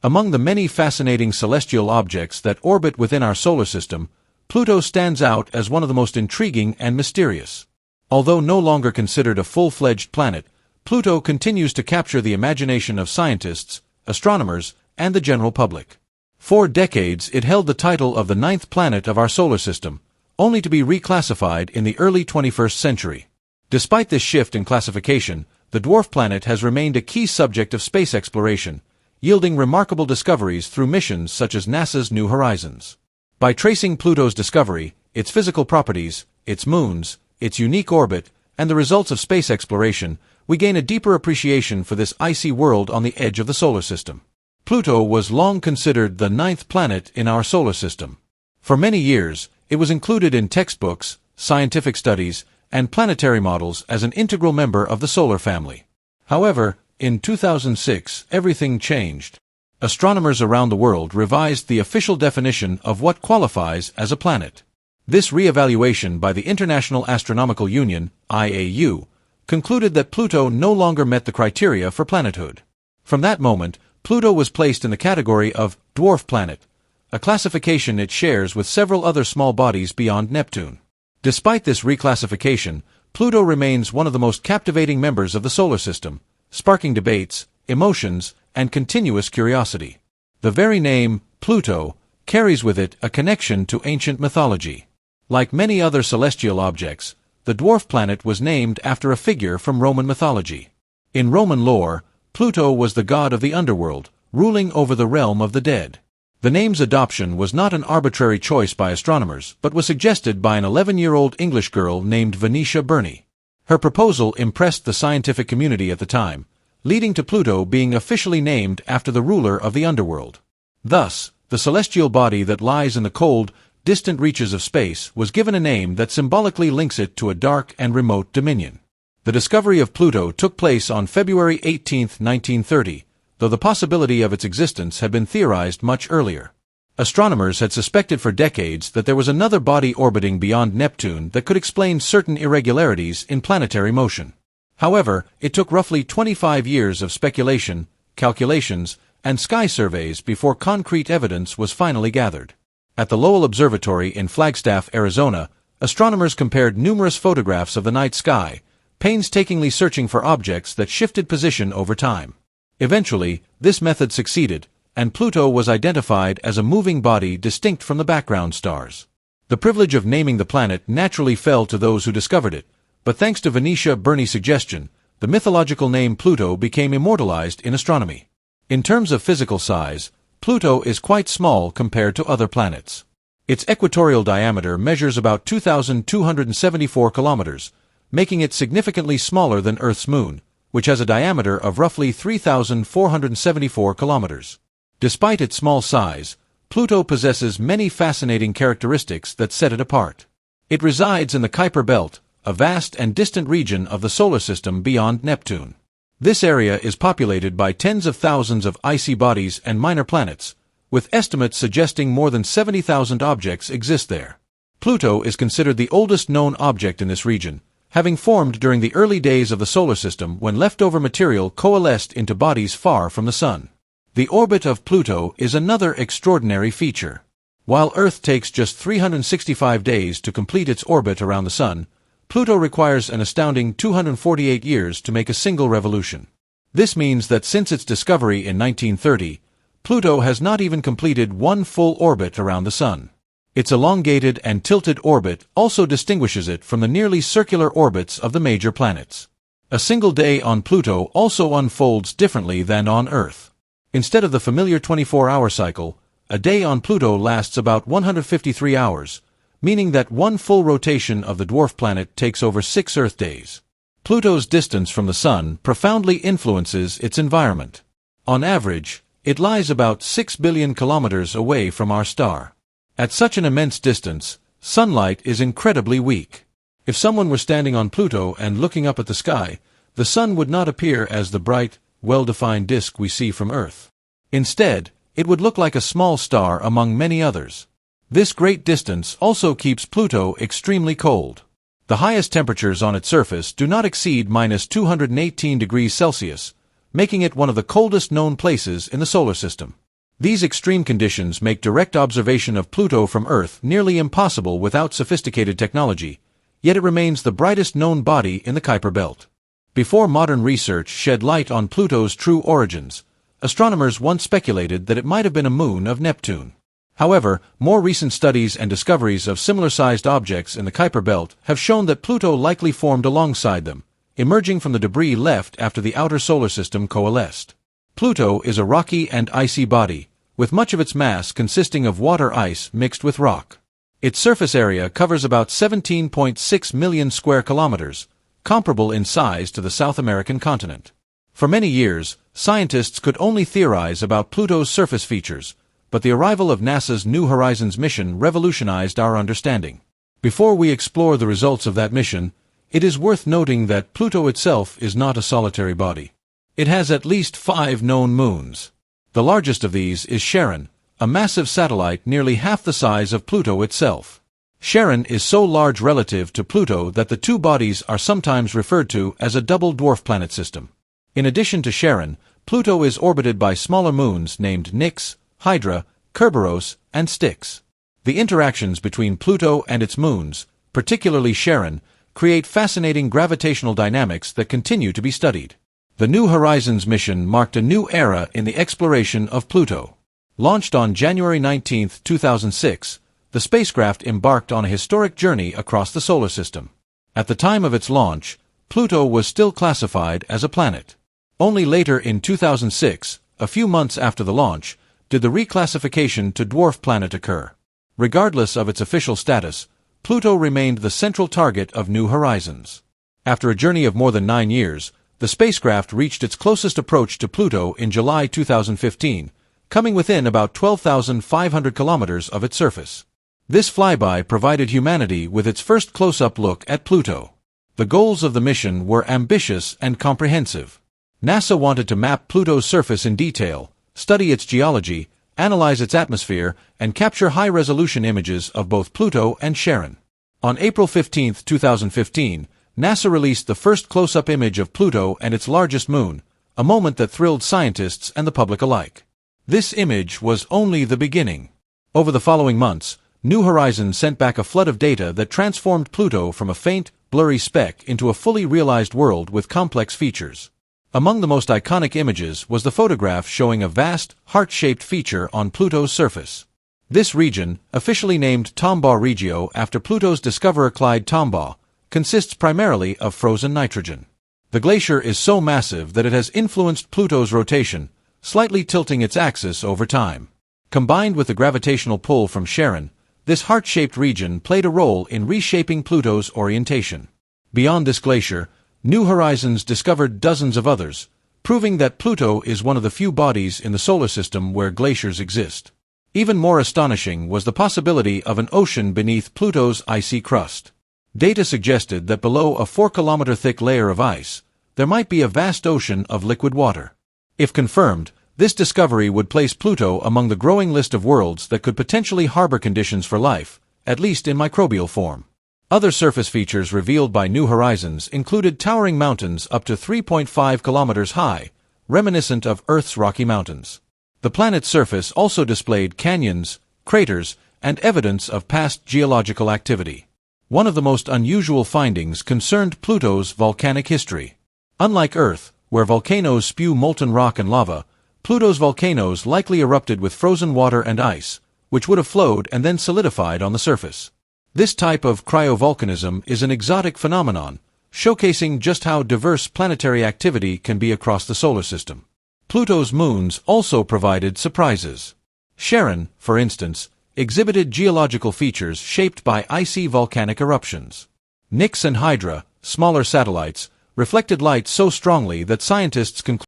Among the many fascinating celestial objects that orbit within our solar system, Pluto stands out as one of the most intriguing and mysterious. Although no longer considered a full-fledged planet, Pluto continues to capture the imagination of scientists, astronomers, and the general public. For decades it held the title of the ninth planet of our solar system, only to be reclassified in the early 21st century. Despite this shift in classification, the dwarf planet has remained a key subject of space exploration, yielding remarkable discoveries through missions such as NASA's New Horizons. By tracing Pluto's discovery, its physical properties, its moons, its unique orbit, and the results of space exploration, we gain a deeper appreciation for this icy world on the edge of the solar system. Pluto was long considered the ninth planet in our solar system. For many years, it was included in textbooks, scientific studies, and planetary models as an integral member of the solar family. However, in 2006, everything changed. Astronomers around the world revised the official definition of what qualifies as a planet. This re-evaluation by the International Astronomical Union, IAU, concluded that Pluto no longer met the criteria for planethood. From that moment, Pluto was placed in the category of dwarf planet, a classification it shares with several other small bodies beyond Neptune. Despite this reclassification, Pluto remains one of the most captivating members of the solar system, sparking debates, emotions, and continuous curiosity. The very name, Pluto, carries with it a connection to ancient mythology. Like many other celestial objects, the dwarf planet was named after a figure from Roman mythology. In Roman lore, Pluto was the god of the underworld, ruling over the realm of the dead. The name's adoption was not an arbitrary choice by astronomers, but was suggested by an 11-year-old English girl named Venetia Burney. Her proposal impressed the scientific community at the time, leading to Pluto being officially named after the ruler of the underworld. Thus, the celestial body that lies in the cold, distant reaches of space was given a name that symbolically links it to a dark and remote dominion. The discovery of Pluto took place on February 18, 1930, though the possibility of its existence had been theorized much earlier. Astronomers had suspected for decades that there was another body orbiting beyond Neptune that could explain certain irregularities in planetary motion. However, it took roughly 25 years of speculation, calculations, and sky surveys before concrete evidence was finally gathered. At the Lowell Observatory in Flagstaff, Arizona, astronomers compared numerous photographs of the night sky, painstakingly searching for objects that shifted position over time. Eventually, this method succeeded, and Pluto was identified as a moving body distinct from the background stars. The privilege of naming the planet naturally fell to those who discovered it, but thanks to Venetia Burney's suggestion, the mythological name Pluto became immortalized in astronomy. In terms of physical size, Pluto is quite small compared to other planets. Its equatorial diameter measures about 2,274 kilometers, making it significantly smaller than Earth's moon, which has a diameter of roughly 3,474 kilometers. Despite its small size, Pluto possesses many fascinating characteristics that set it apart. It resides in the Kuiper Belt, a vast and distant region of the solar system beyond Neptune. This area is populated by tens of thousands of icy bodies and minor planets, with estimates suggesting more than 70,000 objects exist there. Pluto is considered the oldest known object in this region, having formed during the early days of the solar system when leftover material coalesced into bodies far from the Sun. The orbit of Pluto is another extraordinary feature. While Earth takes just 365 days to complete its orbit around the Sun, Pluto requires an astounding 248 years to make a single revolution. This means that since its discovery in 1930, Pluto has not even completed one full orbit around the Sun. Its elongated and tilted orbit also distinguishes it from the nearly circular orbits of the major planets. A single day on Pluto also unfolds differently than on Earth. Instead of the familiar 24-hour cycle, a day on Pluto lasts about 153 hours, meaning that one full rotation of the dwarf planet takes over 6 Earth days. Pluto's distance from the Sun profoundly influences its environment. On average, it lies about 6 billion kilometers away from our star. At such an immense distance, sunlight is incredibly weak. If someone were standing on Pluto and looking up at the sky, the Sun would not appear as the bright, well-defined disk we see from Earth. Instead, it would look like a small star among many others. This great distance also keeps Pluto extremely cold. The highest temperatures on its surface do not exceed -218 degrees Celsius, making it one of the coldest known places in the solar system. These extreme conditions make direct observation of Pluto from Earth nearly impossible without sophisticated technology, yet it remains the brightest known body in the Kuiper Belt. Before modern research shed light on Pluto's true origins, astronomers once speculated that it might have been a moon of Neptune. However, more recent studies and discoveries of similar-sized objects in the Kuiper Belt have shown that Pluto likely formed alongside them, emerging from the debris left after the outer solar system coalesced. Pluto is a rocky and icy body, with much of its mass consisting of water ice mixed with rock. Its surface area covers about 17.6 million square kilometers, comparable in size to the South American continent. For many years, scientists could only theorize about Pluto's surface features, but the arrival of NASA's New Horizons mission revolutionized our understanding. Before we explore the results of that mission, it is worth noting that Pluto itself is not a solitary body. It has at least 5 known moons. The largest of these is Charon, a massive satellite nearly half the size of Pluto itself. Charon is so large relative to Pluto that the two bodies are sometimes referred to as a double dwarf planet system. In addition to Charon, Pluto is orbited by smaller moons named Nix, Hydra, Kerberos, and Styx. The interactions between Pluto and its moons, particularly Charon, create fascinating gravitational dynamics that continue to be studied. The New Horizons mission marked a new era in the exploration of Pluto. Launched on January 19, 2006, the spacecraft embarked on a historic journey across the solar system. At the time of its launch, Pluto was still classified as a planet. Only later in 2006, a few months after the launch, did the reclassification to dwarf planet occur. Regardless of its official status, Pluto remained the central target of New Horizons. After a journey of more than 9 years, the spacecraft reached its closest approach to Pluto in July 2015, coming within about 12,500 kilometers of its surface. This flyby provided humanity with its first close-up look at Pluto. The goals of the mission were ambitious and comprehensive. NASA wanted to map Pluto's surface in detail, study its geology, analyze its atmosphere, and capture high-resolution images of both Pluto and Charon. On April 15, 2015, NASA released the first close-up image of Pluto and its largest moon, a moment that thrilled scientists and the public alike. This image was only the beginning. Over the following months, New Horizons sent back a flood of data that transformed Pluto from a faint, blurry speck into a fully realized world with complex features. Among the most iconic images was the photograph showing a vast, heart-shaped feature on Pluto's surface. This region, officially named Tombaugh Regio after Pluto's discoverer Clyde Tombaugh, consists primarily of frozen nitrogen. The glacier is so massive that it has influenced Pluto's rotation, slightly tilting its axis over time. Combined with the gravitational pull from Charon, this heart-shaped region played a role in reshaping Pluto's orientation. Beyond this glacier, New Horizons discovered dozens of others, proving that Pluto is one of the few bodies in the solar system where glaciers exist. Even more astonishing was the possibility of an ocean beneath Pluto's icy crust. Data suggested that below a 4-kilometer-thick layer of ice, there might be a vast ocean of liquid water. If confirmed, this discovery would place Pluto among the growing list of worlds that could potentially harbor conditions for life, at least in microbial form. Other surface features revealed by New Horizons included towering mountains up to 3.5 kilometers high, reminiscent of Earth's Rocky Mountains. The planet's surface also displayed canyons, craters, and evidence of past geological activity. One of the most unusual findings concerned Pluto's volcanic history. Unlike Earth, where volcanoes spew molten rock and lava, Pluto's volcanoes likely erupted with frozen water and ice, which would have flowed and then solidified on the surface. This type of cryovolcanism is an exotic phenomenon, showcasing just how diverse planetary activity can be across the solar system. Pluto's moons also provided surprises. Charon, for instance, exhibited geological features shaped by icy volcanic eruptions. Nix and Hydra, smaller satellites, reflected light so strongly that scientists concluded